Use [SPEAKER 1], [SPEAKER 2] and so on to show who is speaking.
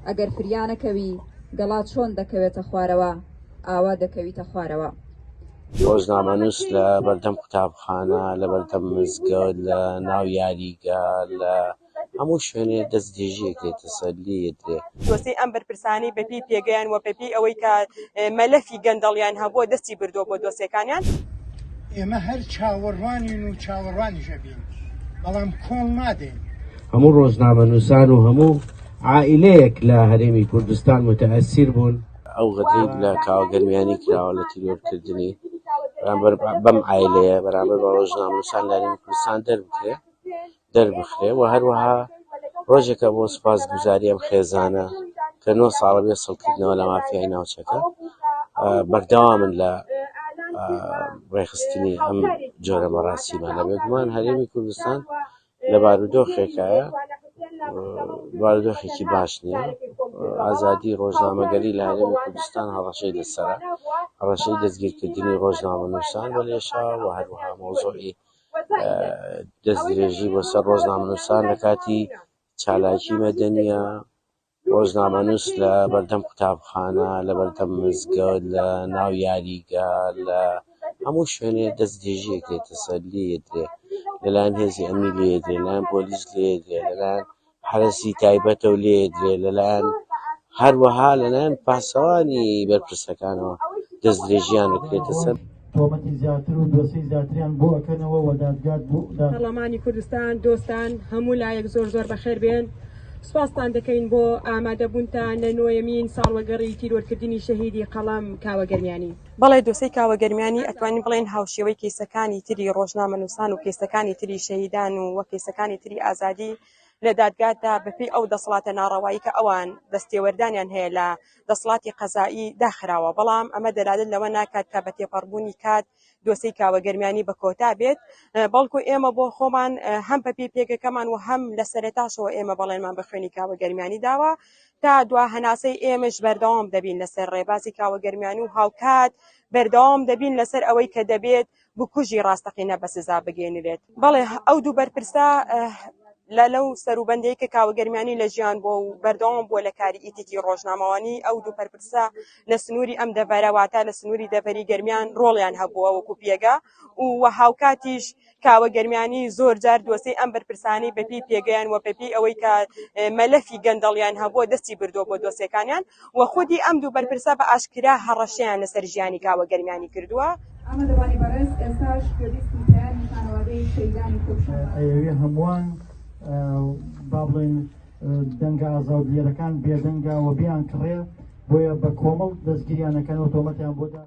[SPEAKER 1] ئەگەر فریانەکەوی گەڵات چۆن دەکەوێتە خوارەوە ئاوا دەکەویتە خوارەوە.
[SPEAKER 2] ڕۆژنامەنووس لە بەردەم قوتابخانە، لە بەردەم مزگەوت، لە ناو یاریگا، لە هەموو شوێنێ دەستدرێژیەکێ تەسەلی درێ.
[SPEAKER 3] دۆسەی ئەم بەرپرسانی بەپی پێگەیان و بەپی ئەوەی کە مەلەفی گەندەڵیان هەبووە دەستی بردۆ بۆ دۆسیەکانیان.
[SPEAKER 4] ئێمە هەر چاوەڕوانین و چاوەڕوانیشە بین، بەڵام کۆڵ نادەین.
[SPEAKER 5] هەموو ڕۆژنامەنووسان و هەموو عائیلەیەک لە هەرێمی کوردستان متەئەسیر بوون.
[SPEAKER 2] ئەو غەدەی لە کاوەگەرمیانی کراوە لە تیرۆرکردنی بەرامبەر بەم عائیلەیە بەرامبەر بە ڕۆژنامەنووسان لە هەرێمی کوردستان دەربخرێ و هەروەها ڕۆژێکە بۆ سوپاسگوزاری ئەم خێزانە کە 9 ساڵە بێ سەڵکردنەوە لە مافیای ناوچەکە بەردەوامن لە ڕێخستنی ئەم جۆرە بەڕاستیمان. لە بێگومان هەرێمی کوردستان لە بارودۆخێکایە، بارودۆخێکی باش نییە. ئازادی ڕۆژنامەگەری لە هەرێمی کوردستان هەڕەشەی لەسەرە، هەڕەشەی دەستگیرکردنی ڕۆژنامەنووسان بەلێشاوە و هەروەها مۆزوعی دەستدرێژی بۆ سەر ڕۆژنامەنووسان لە کاتی چالاکی مەدەنیە. ڕۆژنامەنووس لە بەردەم قوتابخانە، لە بەردەم مزگەوت، لە ناو یاریگا، لە هەموو شوێنێ دەستدرێژیەکێ تەسەلی درێ، لەلایەن هێزی ئەمنی لێ درێ، لەلایەن پۆلیس لێ درێ، لەلایەن حرەسی تایبەتە و لێ درێ، لەلایەن هەروەها لەلایەن پاسەوانی بەرپرسەکانەوە دەستدرێژیان دەکرێتە سەر.
[SPEAKER 6] تۆمەتی زیاتر و دۆسەی زیاتریان بۆ ئەکەنەوە و دادگات بۆ
[SPEAKER 3] پەرلەمانی کوردستان، دۆستان هەموو لایەک زۆر بەخێر بێن. سوپاستان دەکەین بۆ ئامادەبوونتان لە 9یەمین ساڵوەگەڕی تیرۆرکردنی شەهیدی قەڵەم کاوەگەرمیانی. بەڵێ دۆسەی کاوەگەرمیانی ئەتوانین بڵێن هاوشێوەی کەیسەکانی تری ڕۆژنامەنووسان و کەیسەکانی تری شەهیدان و کەیسەکانی تری ئازادی لە دادگاتدا بەپێی ئەو دەسەڵاتە ناڕەوایی کە ئەوان دەستێوەردانیان هەیە لە دەسەڵاتی قەزایی داخراوە. بەڵام ئەمە دەلالت لەوە ناکات کە بە تێپەڕبوونی کات دۆسەی کاوەگەرمیانی بە کۆتا بێت، بەڵکو ئێمە بۆ خۆمان هەم بەپێی پێگەکەمان و هەم لە سەرەتاشەوە ئێمە بەڵێنمان بە خوێنی کاوەگەرمیانی داوە تا دوا هەناسەی ئێمەش بەردەوام دەبین لەسەر ڕێبازی کاوەگەرمیانی و هاوکات بەردەوام دەبین لەسەر ئەوەی کە دەبێت بکوژی ڕاستەقینە بە سزا بگەێنرێت. بەڵێ ئەو دوو بەرپرسا لەو سەروبەندەی کە کاوەگەرمیانی لە ژیان بۆ و بەردەوام بووە لە کاری ئیتیکی ڕۆژنامەوانی، ئەو دوو بەرپرسا لە سنووری ئەم دەڤەرەواتە لە سنووری دەڤەری گەرمیان ڕۆڵیان هەبووە وەکو پێگا و هاوکاتیش کاوەگەرمیانی زۆر جار دۆسەی ئەم بەرپرسانی بەپی پێگەیان و بەپی ئەوەی کە مەلەفی گەندەڵیان هەبووە دەستی بردۆ بۆ دۆسیەکانیان و خودی ئەم دوو بەرپرسا بە ئاشکرا هەڕەشەیان لەسەر ژیانی کاوەگەرمیانی کردووە.
[SPEAKER 1] ئەمە دەبانی بەڕێز ئێستاش پێویستی پێیان نیشانەوەی شەیدانی کوشتن
[SPEAKER 6] ئەوێ هەمووان با بڵێن دەنگە ئازادیەرەکان بێدەنگە و بیان کڕێ بۆیە بە کۆمەڵ دەستگیریانەکەن و تۆمەتیان بۆدا